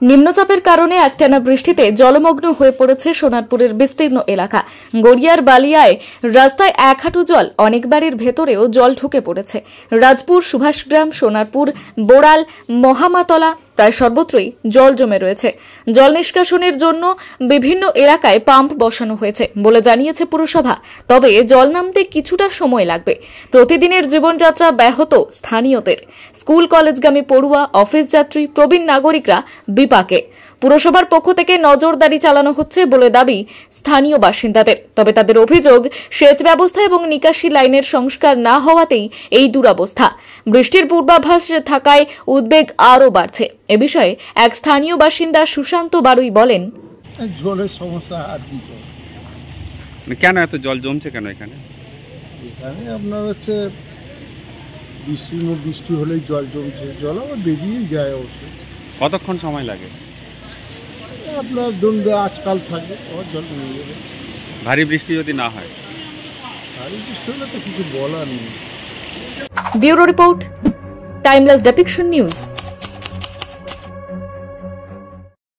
নিম্নচাপের কারণে একটানা বৃষ্টিতে জলমগ্ন হয়ে পড়েছে সোনারপুরের বিস্তীর্ণ এলাকা। গড়িয়ার বালিয়ায় রাস্তায় এক হাঁটু জল, অনেক বাড়ির ভেতরেও জল ঢুকে পড়েছে। রাজপুর, সুভাষগ্রাম, সোনারপুর, বোড়াল, মহামাতলা প্রায় সর্বত্রই জল জমে রয়েছে। জল নিষ্কাশনের জন্য বিভিন্ন এলাকায় পাম্প বসানো হয়েছে বলে জানিয়েছে পুরসভা। তবে জল নামতে কিছুটা সময় লাগবে। প্রতিদিনের জীবনযাত্রা ব্যাহত স্থানীয়দের। স্কুল কলেজগামী পড়ুয়া, অফিস যাত্রী, প্রবীণ নাগরিকরা বিপাকে। পুরসভার পক্ষ থেকে নজরদারি চালানো হচ্ছে বলে দাবি স্থানীয় বাসিন্দাদের। তবে তাদের অভিযোগ, সেচ ব্যবস্থা এবং নিকাশি লাইনের সংস্কার না হওয়াতেই এই দুরবস্থা। বৃষ্টির পূর্বাভাস থাকায় উদ্বেগ আরও বাড়ছে। এ বিষয়ে এক স্থানীয় বাসিন্দা সুশান্ত বারুই বলেন, জলের সমস্যা আর কি। কেন এত জল জমছে কেন এখানে? এখানে আপনার হচ্ছে বৃষ্টি হলেই জল জমছে, জল আবার বেরিয়েই যায়। অবশ্য কতক্ষণ সময় লাগে? আপনার ধরুন আজকাল থাকে, আবার জল কমে যাবে। ভারী বৃষ্টি যদি না হয়? ভারী বৃষ্টি হলে তো কিছু বলার নেই। Bureau report, timeless depiction news.